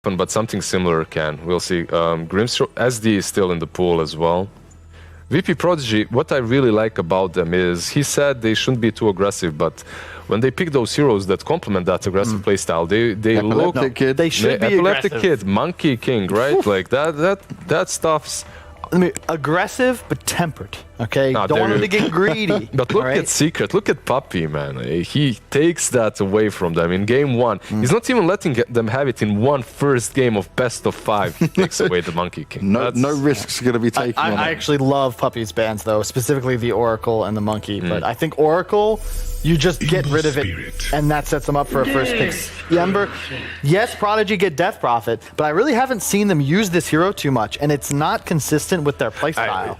happen, but something similar can. We'll see. Grimstroke, SD is still in the pool as well. VP.Prodigy, what I really like about them is, he said they shouldn't be too aggressive, but when they pick those heroes that complement that aggressive playstyle, they look... Kid. They should be Epileptic aggressive. Kid, Monkey King, right? Like that stuff's... I mean, aggressive but tempered. Okay, don't want him to get greedy. But look at Secret, look at Puppy, man. He takes that away from them in game 1. He's not even letting them have it in one first game of best of 5. He takes away the Monkey King. No risks going to be taken. I actually love Puppy's bans though, specifically the Oracle and the Monkey. But I think Oracle, you just get rid of it, and that sets them up for a first pick. Ember, yes, Prodigy get Death Prophet, but I really haven't seen them use this hero too much, and it's not consistent with their playstyle.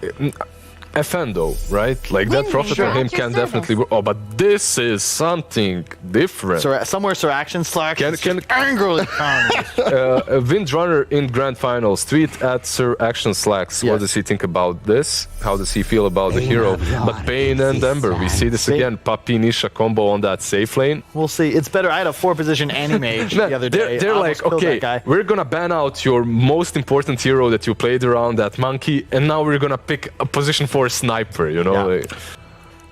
FN though, right? Like that Prophet on him can definitely work. Oh, but this is something different. So somewhere Sir Action Slack can angrily Windrunner in Grand Finals. Tweet at Sir Action Slacks. What does he think about this? How does he feel about the hero? But Bane and Ember, we see this again. Puppy Nisha combo on that safe lane. We'll see. It's better. I had a 4-position Anti-Mage the other day. They're like, okay, we're gonna ban out your most important hero that you played around, that Monkey, and now we're gonna pick a position 4 sniper, you know? Yeah.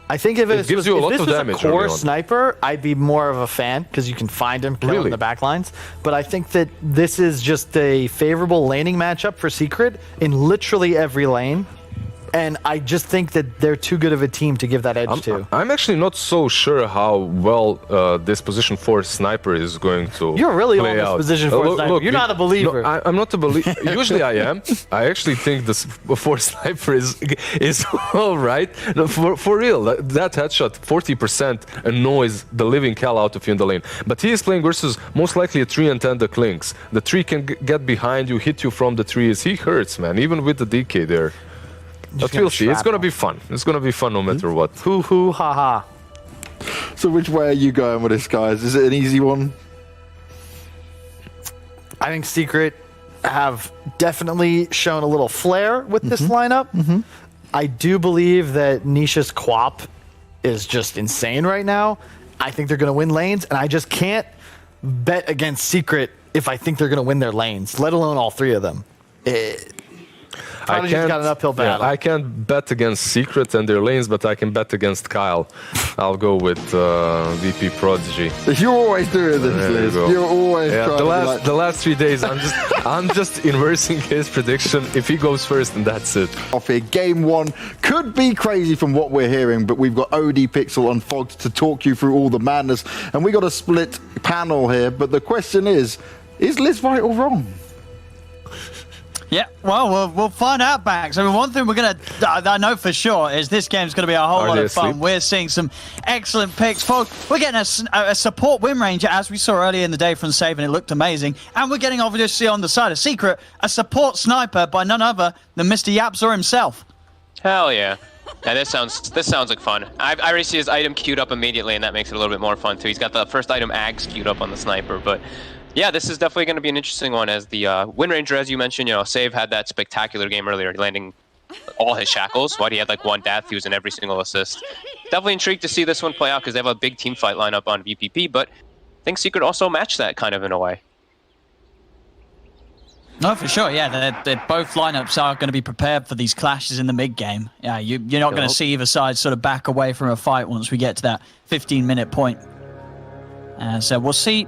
I think if it gives you a lot of damage. If this was a core sniper, I'd be more of a fan, because you can find him killing the backlines. But I think that this is just a favorable laning matchup for Secret in literally every lane. And I just think that they're too good of a team to give that edge to. I'm actually not so sure how well this position 4 sniper is going to You're really play on this out. position 4 sniper. You're not a believer. No, I'm not a believer. Usually I am. I actually think this 4 sniper is all right. No, for real, that headshot 40% annoys the living hell out of you in the lane. But he is playing versus most likely a 3 and 10 the Clinks. The 3 can get behind you, hit you from the trees. He hurts, man, even with the DK there. But we'll see. It's gonna be fun. It's gonna be fun no matter what. Hoo hoo ha ha. So which way are you going with this, guys? Is it an easy one? I think Secret have definitely shown a little flair with this lineup. I do believe that Nisha's Quap is just insane right now. I think they're gonna win lanes, and I just can't bet against Secret if I think they're gonna win their lanes, let alone all 3 of them. Prodigy's got an uphill battle. Yeah, I can't bet against Secret and their lanes, but I can bet against Kyle. I'll go with VP.Prodigy. You're always doing this, Liz. You're always trying the last 3 days, I'm just inversing his prediction. If he goes first, then that's it. Off here, game 1 could be crazy from what we're hearing, but we've got OD Pixel and Fogs to talk you through all the madness, and we got a split panel here. But the question is Liz right or wrong? Yeah, well, we'll find out, Bax. I mean, one thing I know for sure is this game's going to be a whole lot of fun. We're seeing some excellent picks. Folks, we're getting a support Wind Ranger, as we saw earlier in the day from Save, and it looked amazing. And we're getting, obviously, on the side of Secret, a support sniper by none other than Mr. Yapzor himself. Hell yeah. Yeah, this sounds like fun. I already see his item queued up immediately, and that makes it a little bit more fun, too. He's got the first item Ags queued up on the sniper, but... yeah, this is definitely going to be an interesting one, as the Wind Ranger, as you mentioned, Save had that spectacular game earlier, landing all his shackles. He had like 1 death, he was in every single assist. Definitely intrigued to see this one play out, because they have a big team fight lineup on VP.P, but I think Secret also matched that kind of in a way. No, for sure, yeah. They're both lineups are going to be prepared for these clashes in the mid-game. Yeah, you're not going to see either side sort of back away from a fight once we get to that 15-minute point. So we'll see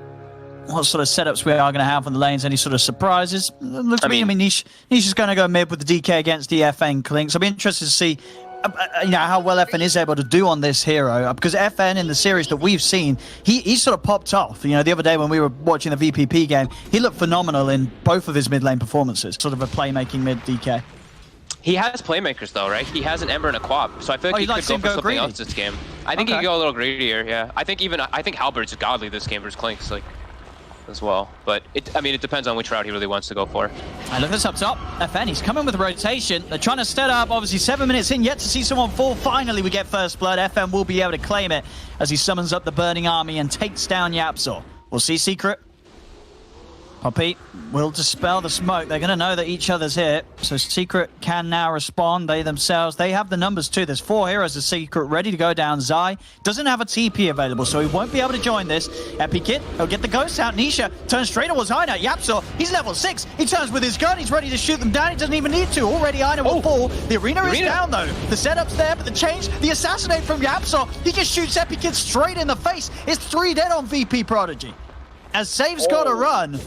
what sort of setups we are going to have on the lanes, any sort of surprises. Looks to me, I mean, Nisha's going to go mid with the DK against the FN Clinks. I'll be interested to see how well FN is able to do on this hero, because FN in the series that we've seen, he sort of popped off. The other day when we were watching the VP.P game, he looked phenomenal in both of his mid lane performances, sort of a playmaking mid DK. He has playmakers though, right? He has an Ember and a Quap, so I feel like he could go for something else this game. I think he could go a little greedier, yeah. I think Halberd's godly this game versus Clinks, like, as well, but it depends on which route he really wants to go for. And look at this up top. FN, he's coming with rotation. They're trying to set up, obviously 7 minutes in, yet to see someone fall. Finally, we get first blood. FN will be able to claim it as he summons up the Burning Army and takes down Yapzor. We'll see Secret Poppy will dispel the smoke. They're going to know that each other's here. So Secret can now respond. They themselves, they have the numbers too. There's 4 heroes of Secret ready to go down. Zai doesn't have a TP available, so he won't be able to join this. Epikid, he'll get the ghost out. Nisha turns straight towards Aina. Yapzor, he's level 6. He turns with his gun. He's ready to shoot them down. He doesn't even need to. Already Aina will fall. The arena is down though. The setup's there, but the change, the assassinate from Yapzor, he just shoots Epikid straight in the face. It's 3 dead on VP.Prodigy. As Save's got to run.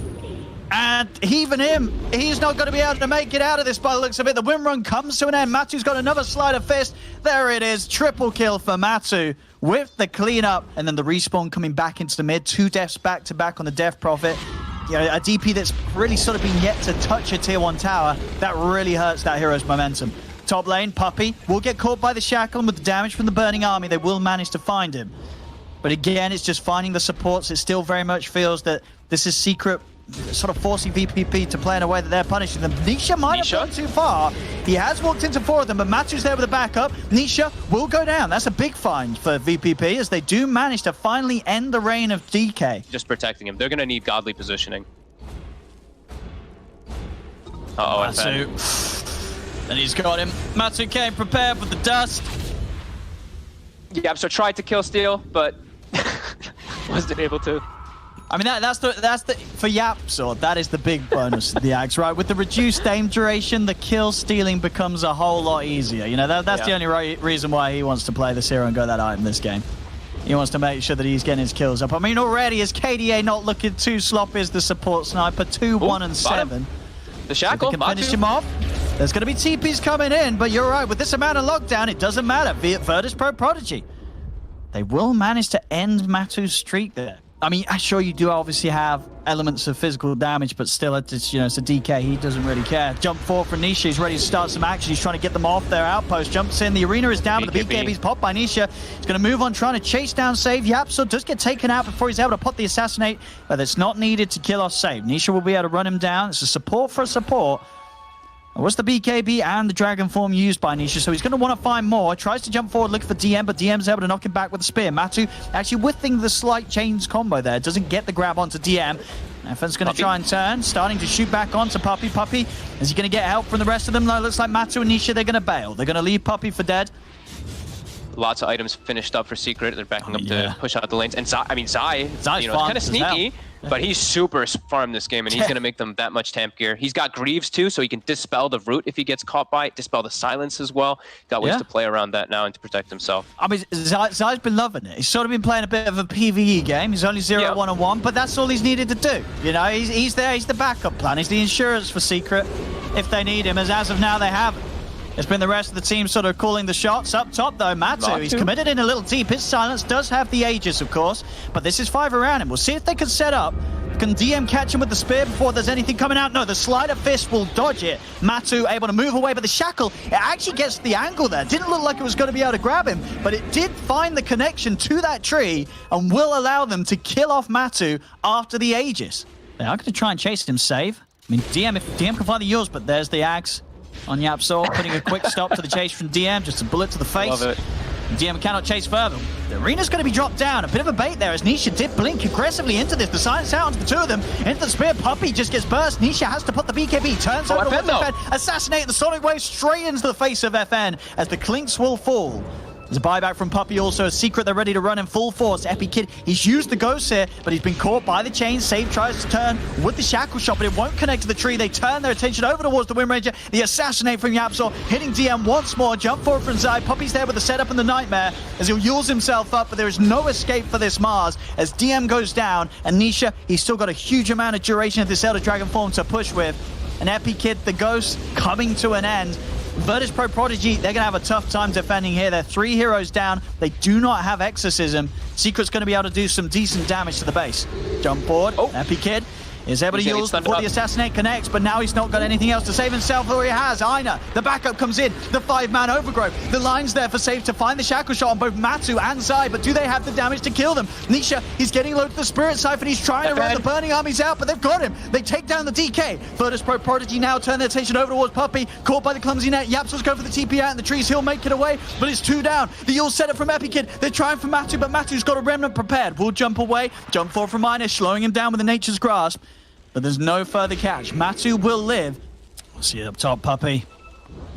And even him, he's not going to be able to make it out of this by the looks of it. The win run comes to an end. Matu's got another sleight of fist. There it is. Triple kill for Matu with the cleanup. And then the respawn coming back into the mid. 2 deaths back to back on the Death Prophet. You know, a DP that's really sort of been yet to touch a tier 1 tower. That really hurts that hero's momentum. Top lane, Puppy will get caught by the shackle, and with the damage from the burning army, they will manage to find him. But again, it's just finding the supports. It still very much feels that this is Secret sort of forcing VP.P to play in a way that they're punishing them. Nisha might have gone too far. He has walked into 4 of them, but Matu's there with a backup. Nisha will go down. That's a big find for VP.P as they do manage to finally end the reign of DK. Just protecting him. They're going to need godly positioning. Uh-oh, Matu. And he's got him. Matu came prepared with the dust. Yeah, so tried to kill Steel, but wasn't able to. I mean, that's the for Yapzor, that is the big bonus of the Axe, right? With the reduced aim duration, the kill stealing becomes a whole lot easier. You know, that's the only reason why he wants to play this hero and go that item this game. He wants to make sure that he's getting his kills up. I mean, already is KDA not looking too sloppy as the support sniper, 2, 1, and 7. The shackle, so they can finish him off. There's going to be TPs coming in, but you're right. With this amount of lockdown, it doesn't matter. VP.Prodigy. They will manage to end Matu's streak there. I mean, sure, you do obviously have elements of physical damage, but still, it's, you know, it's a DK. He doesn't really care. Jump forward for Nisha. He's ready to start some action. He's trying to get them off their outpost. Jumps in. The arena is down, but the BKB's popped by Nisha. He's going to move on, trying to chase down Save. Yapzor does get taken out before he's able to put the assassinate, but it's not needed to kill off Save. Nisha will be able to run him down. It's a support for a support. What's the BKB and the Dragon Form used by Nisha, so he's going to want to find more. Tries to jump forward, look for DM, but DM's able to knock him back with a spear. Matu actually whiffing the slight chains combo there. Doesn't get the grab onto DM. FN's going to try and turn, starting to shoot back onto Puppy. Puppy, is he going to get help from the rest of them? No, it looks like Matu and Nisha, they're going to bail. They're going to leave Puppy for dead. Lots of items finished up for Secret. They're backing up to push out the lanes. And Zai, Zai's, you know, kind of sneaky, but he's super farm this game, and he's going to make them that much temp gear. He's got Greaves too, so he can dispel the root if he gets caught by it, dispel the silence as well. Got ways to play around that now and to protect himself. I mean, Zai's been loving it. He's sort of been playing a bit of a PvE game. He's only 0-1-1, but that's all he's needed to do. You know, he's there. He's the backup plan. He's the insurance for Secret if they need him, as of now they haven't. It's been the rest of the team sort of calling the shots. Up top, though, Matu, he's committed in a little deep. His silence does have the Aegis, of course, but this is 5 around him. We'll see if they can set up. Can DM catch him with the spear before there's anything coming out? No, the sleight of fist will dodge it. Matu able to move away, but the shackle, it actually gets the angle there. Didn't look like it was going to be able to grab him, but it did find the connection to that tree and will allow them to kill off Matu after the Aegis. They are going to try and chase him, Save. I mean, DM, if DM can find the yours, but there's the Axe on Yapzor, putting a quick stop to the chase from DM, just a bullet to the face. Love it. DM cannot chase further. The arena's going to be dropped down. A bit of a bait there as Nisha did blink aggressively into this. The silence out onto the 2 of them. Into the spear, Puppy just gets burst. Nisha has to put the BKB. Turns over towards FN. Assassinate the Sonic Wave straight into the face of FN as the Clinks will fall. There's a buyback from Puppy also. A Secret, they're ready to run in full force. Epikid, he's used the ghost here, but he's been caught by the chain. Save tries to turn with the shackle shot, but it won't connect to the tree. They turn their attention over towards the Wind Ranger. The assassinate from Yapzor, hitting DM once more. Jump forward from Zai. Puppy's there with the setup and the Nightmare as he'll use himself up, but there is no escape for this Mars as DM goes down. And Nisha, he's still got a huge amount of duration of this Elder Dragon form to push with. And Epikid, the ghost, coming to an end. VP.Prodigy, they're going to have a tough time defending here. They're 3 heroes down. They do not have Exorcism. Secret's going to be able to do some decent damage to the base. Jump board. Epikid is able to use before the assassinate connects, but now he's not got anything else to save himself, or he has. Aina, the backup comes in. The 5-man overgrowth. The line's there for Save to find the shackle shot on both Matu and Zai, but do they have the damage to kill them? Nisha, he's getting low to the Spirit Siphon. He's trying to run the burning armies out, but they've got him. They take down the DK. VP.Prodigy now turn their attention over towards Puppy. Caught by the clumsy net. Yapzor's go for the TP out in the trees. He'll make it away, but it's 2 down. The Yule set up from Epikid. They're trying for Matu, but Matu's got a remnant prepared. Will jump away. Jump forward from Aina, slowing him down with the Nature's Grasp. but there's no further catch. Matu will live. We'll see it up top. Puppy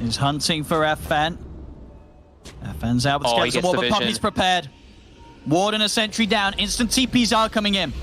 is hunting for FN. FN's out with Oh, he Skep's gets wall, the but vision. Puppy's prepared. Ward and a sentry down. Instant TPs are coming in.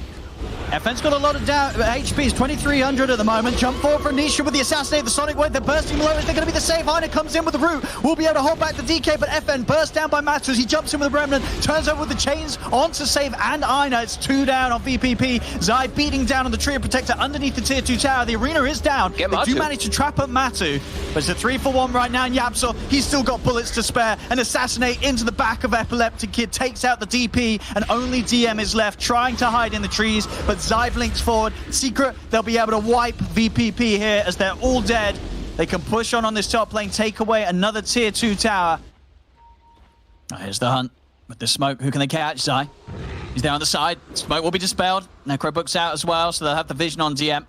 FN's got a lot of HP. It's 2,300 at the moment. Jump forward from Nisha with the assassinate, the Sonic Wave. They're bursting below. They're going to be the save. Heiner comes in with the root. Will be able to hold back the DK, but FN burst down by Matu as he jumps in with the Remnant. Turns over with the chains onto save and Heiner. It's 2 down on VP.P. Zai beating down on the Trio Protector underneath the tier 2 tower. The arena is down. They do manage to trap up Matu, but it's a 3-for-1 right now. And Yapsor, he's still got bullets to spare. And assassinate into the back of Epileptic Kid takes out the DP, and only DM is left trying to hide in the trees, but Zai blinks forward. Secret, they'll be able to wipe VP.P here as they're all dead. They can push on this top lane, take away another tier 2 tower. Oh, here's the hunt with the smoke. Who can they catch? Zai. He's there on the side. Smoke will be dispelled. Necrobook's out as well, so they'll have the vision on DM.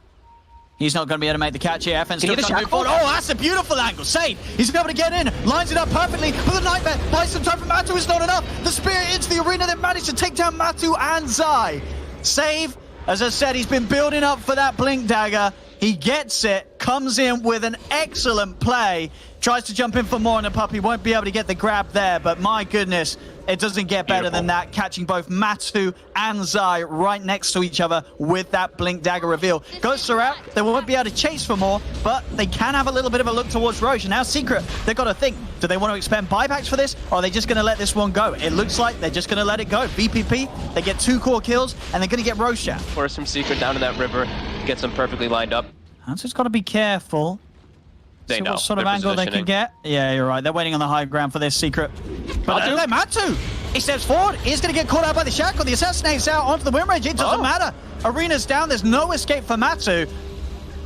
He's not going to be able to make the catch here. FN's still trying to move forward. Oh, that's a beautiful angle. Save. He's able to get in. Lines it up perfectly. But the Nightmare buys some time from Matu is not enough. The Spear into the arena. They managed to take down Matu and Zai. Save. As I said, he's been building up for that Blink Dagger. He gets it, comes in with an excellent play, tries to jump in for more, and the Puppy won't be able to get the grab there, but my goodness, it doesn't get better than that, catching both Matu and Zai right next to each other with that Blink Dagger reveal. Ghosts are out, they won't be able to chase for more, but they can have a little bit of a look towards Roche. And now Secret, they've got to think, do they want to expend buybacks for this, or are they just going to let this one go? It looks like they're just going to let it go. VP.P, they get 2 core kills, and they're going to get Roche out. Force some Secret down in that river, gets them perfectly lined up. Hanzo's got to be careful. They See know. what sort of They're angle they can positioning. get. Yeah, you're right. They're waiting on the high ground for this Secret. But Matu, he steps forward. He's going to get caught out by the shackle. The assassinate's out onto the wind range. It doesn't matter. Arena's down. There's no escape for Matu.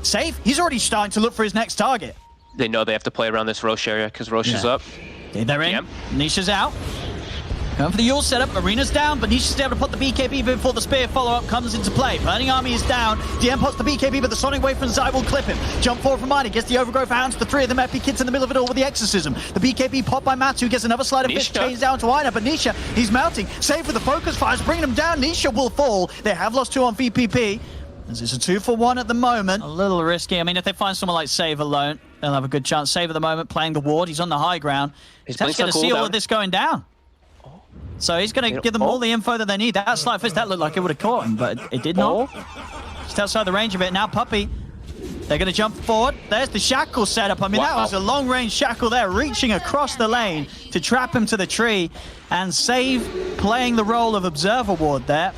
Safe. He's already starting to look for his next target. They know they have to play around this Roche area because Roche is up. Okay, they're in. Yep. Nisha's out. Going for the Yule setup. Arena's down, but Nisha's able to put the BKB before the Spear follow-up comes into play. Burning Army is down. DM puts the BKB, but the Sonic Wave from Zai will clip him. Jump forward from Miner, gets the Overgrowth Hounds. The 3 of them Epi Kids in the middle of it all with the Exorcism. The BKB popped by Matu, gets another slide of fist, chains down to Ina, but Nisha, he's mounting. Save for the focus fires, bringing him down. Nisha will fall. They have lost 2 on VP.P. As it's a 2-for-1 at the moment. A little risky. I mean, if they find someone like Save alone, they'll have a good chance. Save at the moment, playing the ward. He's on the high ground. He's actually going to see all of this going down. So he's going to give them all the info that they need. That slight fist, that looked like it would have caught him, but it did not. Just outside the range of it. Now Puppy, they're going to jump forward. There's the shackle setup. I mean, that was a long-range shackle there, reaching across the lane to trap him to the tree. And Save playing the role of Observer Ward there.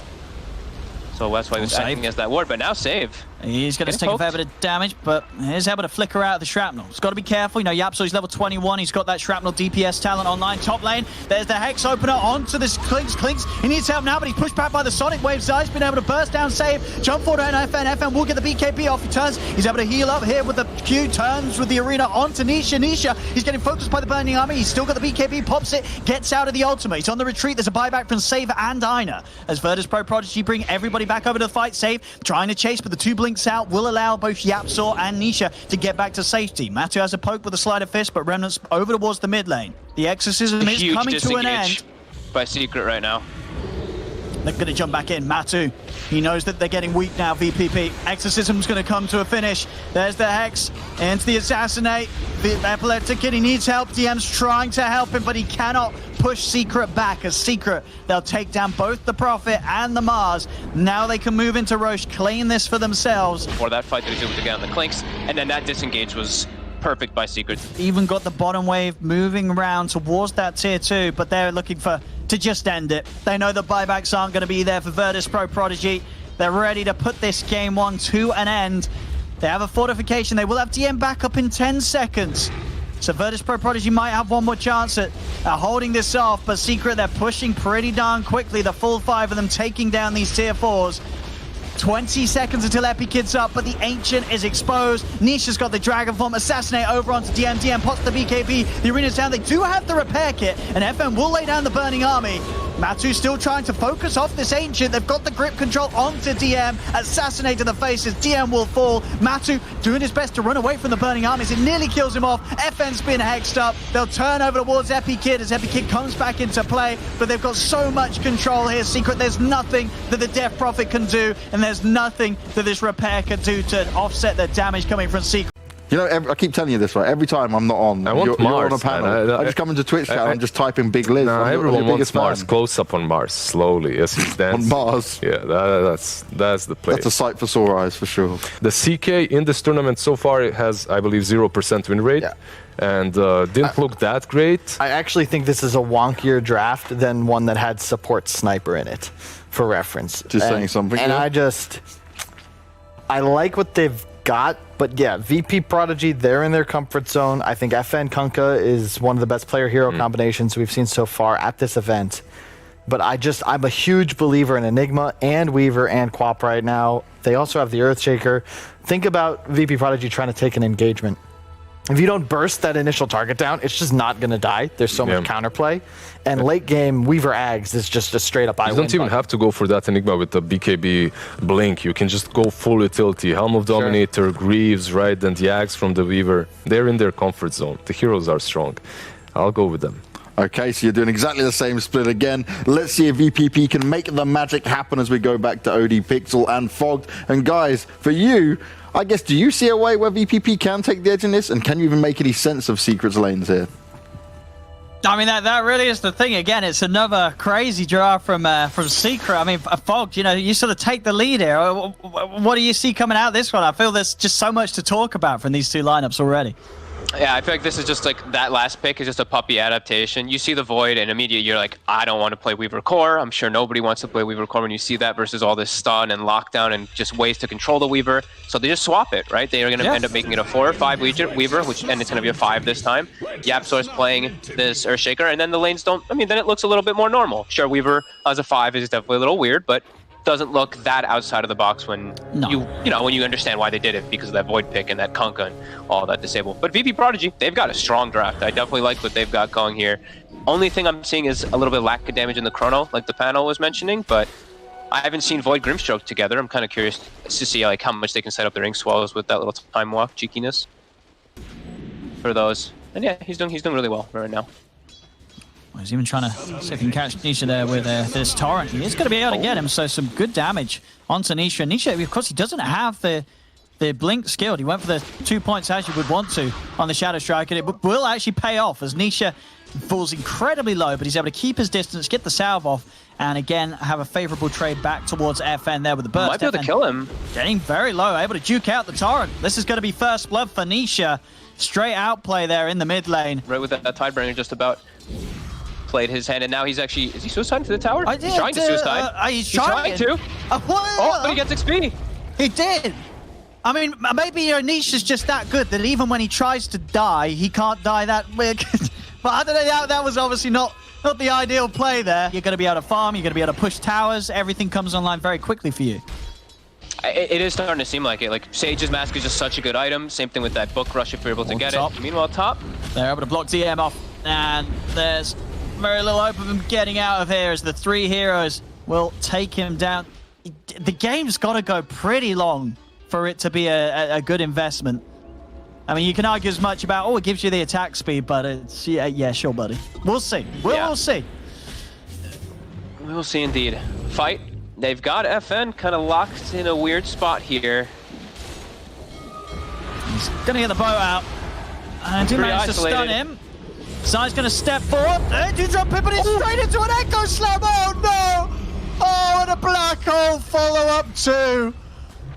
So that's why he was acting as that ward, but now Save. He's going to take a fair bit of damage, but he's able to flicker out of the shrapnel. He's got to be careful. You know, Yapso, he's level 21. He's got that shrapnel DPS talent online. Top lane, there's the Hex opener onto this Clinks. He needs help now, but he's pushed back by the Sonic Wave. Zai's been able to burst down, Save, jump forward to FN will get the BKB off. He turns, he's able to heal up here with the Q, turns with the arena onto Nisha. He's getting focused by the Burning Army. He's still got the BKB, pops it, gets out of the ultimate. He's on the retreat. There's a buyback from Save and Ina. As VP.Prodigy bring everybody back over to the fight. Save, trying to chase, but the 2 blinks out will allow both Yapsor and Nisha to get back to safety. Matu has a poke with a sleight of fist, but Remnant's over towards the mid lane. The Exorcism is coming to an end. By Secret right now. They're going to jump back in. Matu, he knows that they're getting weak now, VP.P. Exorcism's going to come to a finish. There's the Hex into the Assassinate. The Epileptic Kid, he needs help. DM's trying to help him, but he cannot push Secret back. As Secret, they'll take down both the Prophet and the Mars. Now they can move into Roche, claim this for themselves. Before that fight, they was able to get on the Clinks, and then that disengage was perfect by Secret. Even got the bottom wave moving around towards that tier 2, but they're looking to just end it. They know the buybacks aren't going to be there for VP.Prodigy. They're ready to put this game 1 to an end. They have a fortification. They will have DM back up in 10 seconds. So VP.Prodigy might have one more chance at holding this off, but Secret, they're pushing pretty darn quickly. The full 5 of them taking down these tier 4s. 20 seconds until Epi Kid's up, but the Ancient is exposed. Nisha's got the Dragon Form. Assassinate over onto DM. DM pots the BKB. The arena's down. They do have the repair kit, and FN will lay down the Burning Army. Matu still trying to focus off this Ancient. They've got the grip control onto DM. Assassinate to the faces. DM will fall. Matu doing his best to run away from the burning armies. It nearly kills him off. FN's been hexed up. They'll turn over towards EpiKid as EpiKid comes back into play. But they've got so much control here. Secret, there's nothing that the Death Prophet can do. And there's nothing that this repair can do to offset the damage coming from Secret. You know, I keep telling you this, right? Every time I'm not on, you're on a panel. I just come into Twitch chat and just type in Big Liz. No, everyone wants Mars. Close up on Mars, slowly as he stands. On Mars? Yeah, that's the play. That's a sight for sore eyes, for sure. The CK in this tournament so far it has, I believe, 0% win rate. Yeah. And didn't look that great. I actually think this is a wonkier draft than one that had support sniper in it, for reference. Just saying something. And yeah. I like what they've got, but yeah, VP.Prodigy, they're in their comfort zone. I think FN Kunkka is one of the best player-hero combinations we've seen so far at this event. But I'm a huge believer in Enigma and Weaver and Quap right now. They also have the Earthshaker. Think about VP.Prodigy trying to take an engagement. If you don't burst that initial target down, it's just not going to die. There's so much counterplay. And late game, Weaver Ags is just a straight up I win. You don't even have to go for that Enigma with the BKB Blink. You can just go full utility. Helm of Dominator, Greaves, right? And the Ags from the Weaver. They're in their comfort zone. The heroes are strong. I'll go with them. Okay, so you're doing exactly the same split again. Let's see if VP.P can make the magic happen as we go back to OD Pixel and Fogged. And guys, for you, I guess, do you see a way where VP.P can take the edge in this? And can you even make any sense of Secret's lanes here? I mean, that really is the thing. Again, it's another crazy draw from Secret. I mean, Fogged, you sort of take the lead here. What do you see coming out this one? I feel there's just so much to talk about from these two lineups already. Yeah, I feel like this is just like that last pick is just a puppy adaptation. You see the Void and immediately you're like, I don't want to play Weaver Core. I'm sure nobody wants to play Weaver Core when you see that versus all this stun and lockdown and just ways to control the Weaver. So they just swap it, right? They are going to end up making it a 4 or 5 Weaver, and it's going to be a 5 this time. YapzOr's playing this Earthshaker, and then the lanes don't, then it looks a little bit more normal. Sure, Weaver as a 5 is definitely a little weird, but doesn't look that outside of the box when when you understand why they did it because of that Void pick and that Kunkka and all that disable. But VP.Prodigy, they've got a strong draft. I definitely like what they've got going here. Only thing I'm seeing is a little bit of lack of damage in the chrono, like the panel was mentioning, but I haven't seen Void Grimstroke together. I'm kind of curious to see like how much they can set up their ink swallows with that little time walk cheekiness for those. And yeah, he's doing really well right now. He's even trying to see if he can catch Nisha there with this Torrent. He is going to be able to get him, so some good damage onto Nisha. Nisha, of course, he doesn't have the Blink skilled. He went for the 2 points as you would want to on the Shadow Strike, and it will actually pay off as Nisha falls incredibly low, but he's able to keep his distance, get the salve off, and again, have a favorable trade back towards FN there with the burst. Might be able to kill him. Getting very low, able to juke out the Torrent. This is going to be first blood for Nisha. Straight outplay there in the mid lane. Right with that Tidebringer just about played his hand, and now he's actually, is he suiciding to the tower? He's trying to suicide. He's trying to. Oh, but he gets XP. He did. I mean, maybe Nisha's just that good that even when he tries to die, he can't die that quick. But I don't know, that was obviously not the ideal play there. You're going to be able to farm, you're going to be able to push towers, everything comes online very quickly for you. It is starting to seem like it. Like, Sage's Mask is just such a good item. Same thing with that Book Rush if you're able to get it. Meanwhile, top. They're able to block DM off, and there's very little hope of him getting out of here as the 3 heroes will take him down. The game's got to go pretty long for it to be a good investment. I mean, you can argue as much about, it gives you the attack speed, but it's, yeah, sure, buddy. We'll see. We'll see. We will see indeed. Fight. They've got FN kind of locked in a weird spot here. He's going to get the bow out. And he managed to stun him. Zai's going to step forward. Do drop him, but he's straight into an Echo Slam. Oh, no. Oh, and a black hole follow-up too.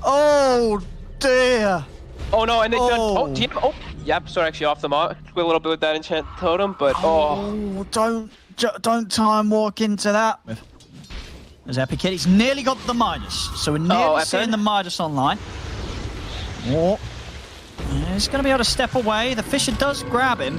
Oh, dear. Oh, no, and they YapzOr actually off the mark a little bit with that enchant totem, but don't time walk into that. There's EpiKid. He's nearly got the Midas, so we're nearly seeing the Midas online. He's going to be able to step away. The Fisher does grab him.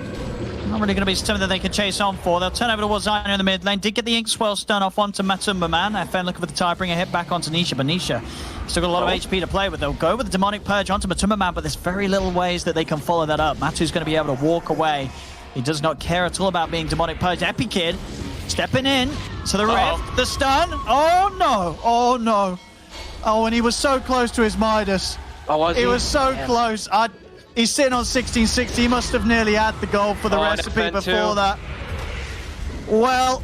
Not really going to be something that they can chase on for. They'll turn over towards Zyna in the mid lane. Did get the Ink Swell stun off onto Matumba Man. FN looking for the Tidebringer hit back onto Nisha, but Nisha still got a lot of HP to play with. They'll go with the Demonic Purge onto Matumba Man, but there's very little ways that they can follow that up. Matu's going to be able to walk away. He does not care at all about being Demonic Purge. EpiKid Stepping in to the rift, the stun. Oh no, oh no. Oh, and he was so close to his Midas. Oh, was he? He was so close. He's sitting on 1660. He must have nearly had the goal for the recipe and before FN2. that. Well,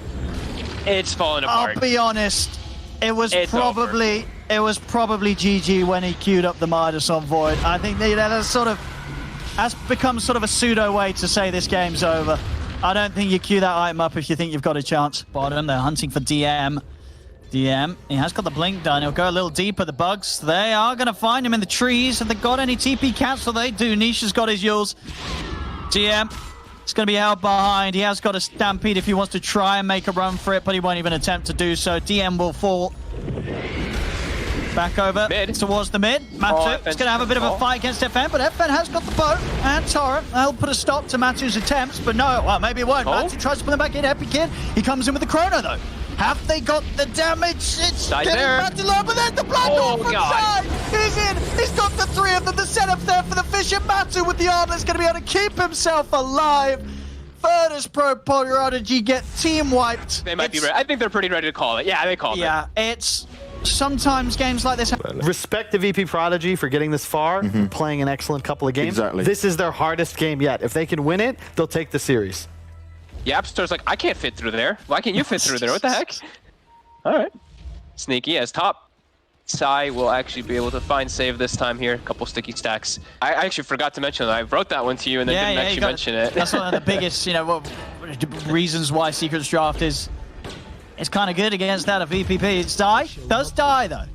It's falling apart. I'll be honest. It was probably GG when he queued up the Midas on Void. I think that's become sort of a pseudo way to say this game's over. I don't think you queue that item up if you think you've got a chance. Bottom, they're hunting for DM. DM, he has got the blink done. He'll go a little deeper. The bugs, they are going to find him in the trees. Have they got any TP cancel? They do. Nisha's got his Yules. DM, it's going to be held behind. He has got a Stampede if he wants to try and make a run for it, but he won't even attempt to do so. DM will fall. Back over towards the mid. Matu is going to have a bit of a fight against FN, but FN has got the boat and Torrent. They'll put a stop to Matu's attempts, but no, well, maybe it won't. Matu tries to put him back in. Epic Kid, he comes in with the Chrono, though. Have they got the damage? It's getting Matu low, but then the blood off from side. He's in. He's got the three of them. The setup there for the Fisher. Matu with the armlet's going to be able to keep himself alive. VP.Prodigy get team wiped. They might be ready. I think they're pretty ready to call it. Yeah, they called it. Yeah, it's... Sometimes games like this... Respect to VP.Prodigy for getting this far, playing an excellent couple of games. Exactly. This is their hardest game yet. If they can win it, they'll take the series. Yapstar's like, I can't fit through there. Why can't you fit through there? What the heck? All right. Sneaky as top. Sai will actually be able to find save this time here. A couple sticky stacks. I actually forgot to mention that. I wrote that one to you and then didn't actually mention it. That's one of the biggest, reasons why Secret's draft is... It's kind of good against that of VP.P. It's die. Does die, though.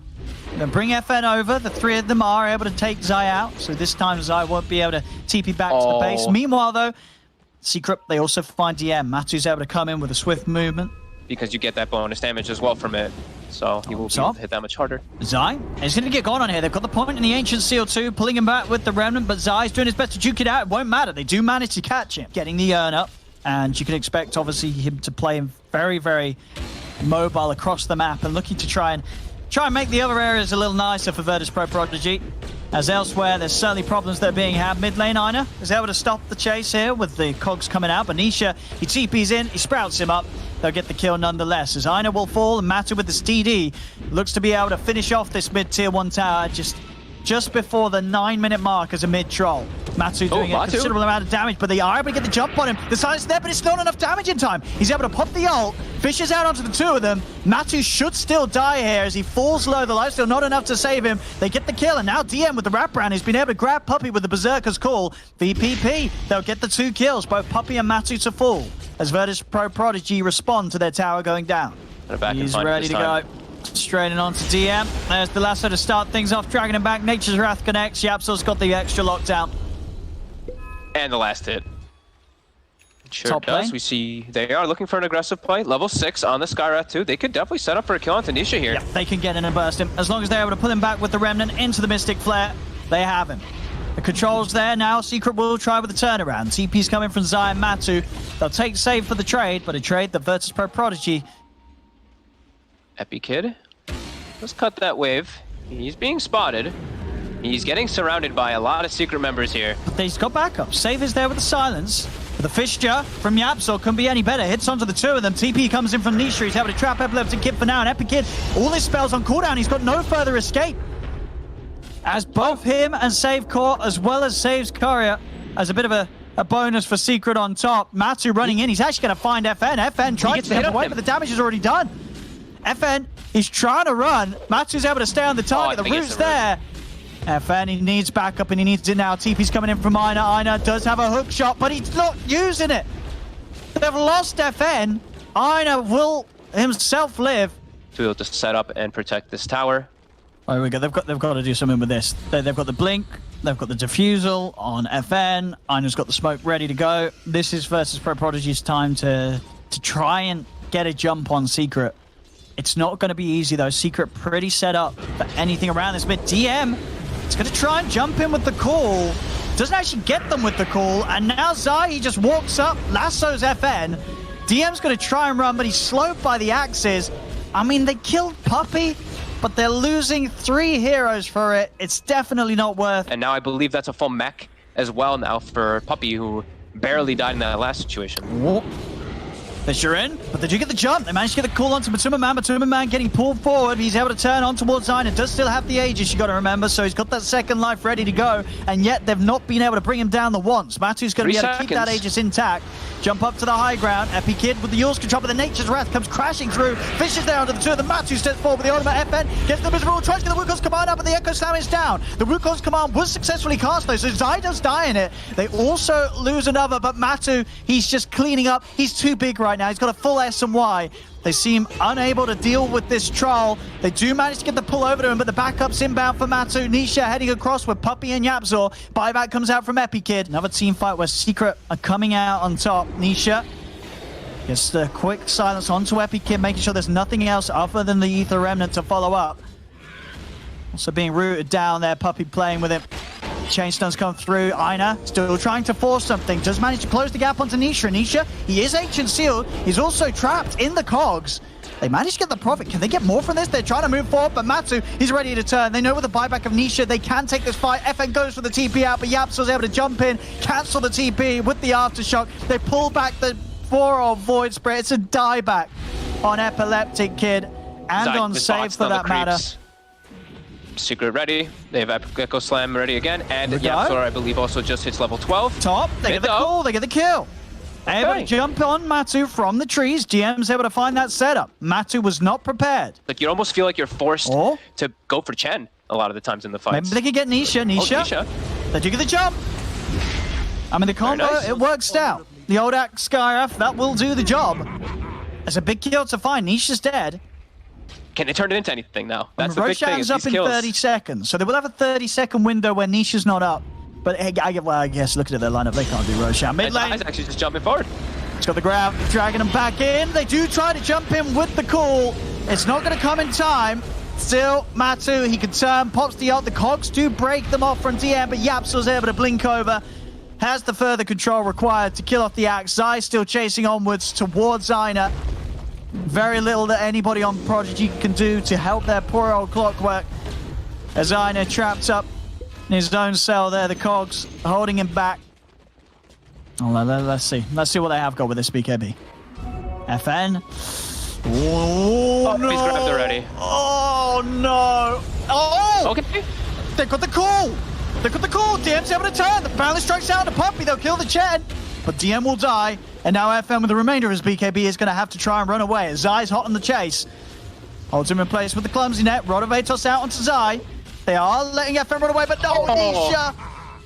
Then bring FN over. The three of them are able to take Zai out. So this time Zai won't be able to TP back to the base. Meanwhile, though, Secret, they also find DM. Matu's able to come in with a swift movement. Because you get that bonus damage as well from it. So he will be able to hit that much harder. Zai is going to get gone on here. They've got the point in the Ancient Seal too, pulling him back with the Remnant, but Zai's doing his best to juke it out. It won't matter. They do manage to catch him. Getting the urn up. And you can expect, obviously, him to play him very, very mobile across the map and looking to try and make the other areas a little nicer for VP.Prodigy. As elsewhere, there's certainly problems that are being had. Mid lane, Ina is able to stop the chase here with the cogs coming out. But Nisha, he TPs in, he sprouts him up. They'll get the kill nonetheless. As Ina will fall, and Matu with the TD looks to be able to finish off this mid-tier 1 tower just before the 9-minute mark as a mid-troll. Matu doing a considerable amount of damage, but they are able to get the jump on him. The silence there, but it's not enough damage in time. He's able to pop the ult, fishes out onto the two of them. Matu should still die here as he falls low. The lifesteal not enough to save him. They get the kill, and now DM with the wraparound. He's been able to grab Puppy with the Berserker's Call. VP.P, they'll get the 2 kills, both Puppy and Matu to fall, as VP.Prodigy respond to their tower going down. He's ready to go. Straining on to DM. There's the lasso to start things off, dragging him back. Nature's Wrath connects. Yapsil's got the extra lockdown. And the last hit. Sure Top does. lane. We see they are looking for an aggressive play. Level 6 on the Skywrath too. They could definitely set up for a kill on Tanisha here. Yeah, they can get in and burst him. As long as they're able to pull him back with the Remnant into the Mystic Flare, they have him. The control's there now. Secret will try with the turnaround. TP's coming from Zai and Matu. They'll take save for the trade, but a trade that VP.Prodigy. Epi Kid. Let's cut that wave. He's being spotted. He's getting surrounded by a lot of Secret members here. But he's got backup. Save is there with the silence. The fixture from Yapsol couldn't be any better. Hits onto the two of them. TP comes in from Nisha. He's able to trap Epileptic Kid for now. And Epic Kid, all his spells on cooldown. He's got no further escape. As both him and Save Core, as well as Saves Courier, as a bit of a bonus for Secret on top. Matu running in. He's actually going to find FN. FN tries to hit away, but the damage is already done. FN, he's trying to run. Matu's able to stay on the target. The root's there. FN, he needs backup and he needs it now. TP's coming in from Ina. Ina does have a hook shot, but he's not using it. They've lost FN. Ina will himself live. To be able to set up and protect this tower. Oh, here we go. They've got to do something with this. They've got the blink. They've got the diffusal on FN. Ina's got the smoke ready to go. This is VP.Prodigy's time to try and get a jump on Secret. It's not going to be easy, though. Secret pretty set up for anything around this bit. DM is going to try and jump in with the call. Doesn't actually get them with the call. And now Zai, he just walks up, lassos FN. DM's going to try and run, but he's slowed by the axes. I mean, they killed Puppy, but they're losing 3 heroes for it. It's definitely not worth. And now I believe that's a full mech as well now for Puppy, who barely died in that last situation. Whoop. Fisher in, but they do get the jump. They manage to get the call onto Matuma Man. Matuma Man getting pulled forward. He's able to turn on towards Zyna. Does still have the Aegis, you got to remember. So he's got that second life ready to go. And yet they've not been able to bring him down the once. Matu's going to be able to keep that Aegis intact. Jump up to the high ground. Epi Kid with the Yule's control, but the Nature's Wrath comes crashing through. Fisher's there under the two of them. Matu steps forward with the ultimate FN. Gets the miserable, tries to get the Wukong's command up, but the Echo Slam is down. The Wukong's command was successfully cast though, so Zai does die in it. They also lose another, but Matu, he's just cleaning up. He's too big right now. He's got a full S and Y. They seem unable to deal with this troll. They do manage to get the pull over to him, but the backup's inbound for Matu. Nisha heading across with Puppy and Yapzor. Buyback comes out from Epi Kid. Another team fight where Secret are coming out on top. Nisha gets the quick silence onto Epi Kid, making sure there's nothing else other than the Ether Remnant to follow up. Also being rooted down there, Puppy playing with him. Chainstones come through. Aina still trying to force something. Does manage to close the gap onto Nisha. Nisha, he is Ancient Sealed. He's also trapped in the cogs. They managed to get the profit. Can they get more from this? They're trying to move forward, but Matu, he's ready to turn. They know with the buyback of Nisha, they can take this fight. FN goes for the TP out, but Yapsil's able to jump in, cancel the TP with the Aftershock. They pull back the 4-0 Void Spray. It's a dieback on Epileptic Kid and on Save for that matter. Secret ready. They have Echo Slam ready again. And Yapzor, I believe, also just hits level 12. Top. They get the call. They get the kill. Able to jump on Matu from the trees. GM's able to find that setup. Matu was not prepared. Like, you almost feel like you're forced to go for Chen a lot of the times in the fights. Maybe they could get Nisha. Nisha. They do get the jump. I mean, the combo, it works out. The old axe Skyrath, that will do the job. It's a big kill to find. Nisha's dead. Can they turn it into anything now? That's the big thing. Roshan's up in 30 seconds, so they will have a 30-second window where Nisha's not up. But I guess looking at their lineup, they can't do Roshan. Mid lane. He's actually just jumping forward. It's got the grab, dragging them back in. They do try to jump in with the call. It's not going to come in time. Still, Matu, he can turn, pops the ult. The cogs do break them off from DM, but Yapsil's able to blink over. Has the further control required to kill off the axe. Zai still chasing onwards towards Zyna. Very little that anybody on Prodigy can do to help their poor old Clockwork. As Zyna trapped up in his own cell there, the cogs holding him back. Oh, let's see. Let's see what they have got with this BKB. FN. Oh, no. He's grabbed already. Oh, no. Oh! Okay. They got the call. They got the call. DM's able to turn. The balance strikes out to Puppy. They'll kill the Chen. But DM will die. And now FN with the remainder of his BKB is going to have to try and run away. Zai's hot on the chase. Holds him in place with the clumsy net. Rotovatos out onto Zai. They are letting FN run away, but no, Nisha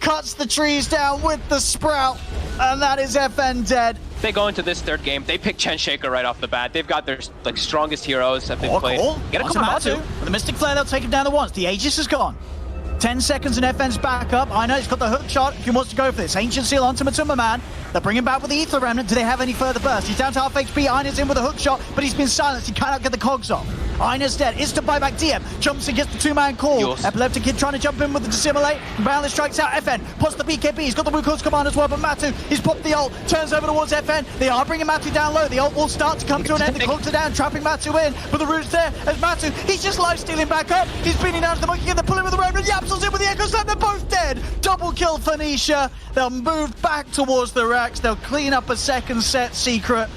cuts the trees down with the sprout. And that is FN dead. They go into this third game. They pick Chen Shaker right off the bat. They've got their strongest heroes that they've played. Get a call Matu. With the Mystic Flare, they'll take him down the once. The Aegis is gone. 10 seconds and FN's back up. I know he's got the hook shot if he wants to go for this. Ancient Seal onto Matuma Man. They'll bring him back with the Ether Remnant. Do they have any further burst? He's down to half HP. Aina's in with a hook shot, but he's been silenced. He cannot get the cogs off. Aina's dead. Instant buyback. DM jumps and gets the two-man call. Epileptic Kid trying to jump in with the Dissimulate. Balance strikes out. FN pots the BKB. He's got the Wukong's command as well, but Matu, he's popped the ult. Turns over towards FN. They are bringing Matu down low. The ult will start to come to an end. The cogs are down, trapping Matu in, but the root's there as Matu, he's just life-stealing back up. He's beating down to the monkey and they're pulling with the Remnant. Yapsil's in with the Echo Slam. They're both dead. Double kill for Nisha. They'll move back towards the racks. They'll clean up a second set Secret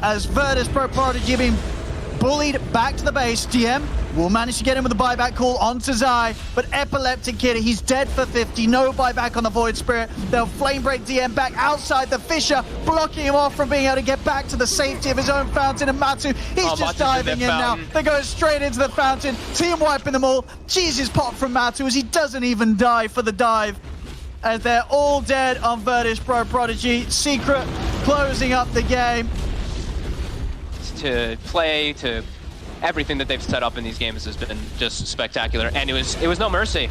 as VP.Prodigy being bullied back to the base. DM will manage to get him with a buyback call onto Zai, but Epileptic Kid, he's dead for 50. No buyback on the Void Spirit. They'll flame break DM back outside the Fisher, blocking him off from being able to get back to the safety of his own fountain. And Matu, he's just diving in now. They're going straight into the fountain. Team wiping them all. Jesus pop from Matu as he doesn't even die for the dive. As they're all dead on VP.Prodigy. Secret closing up the game. To play, to everything that they've set up in these games has been just spectacular, and it was no mercy.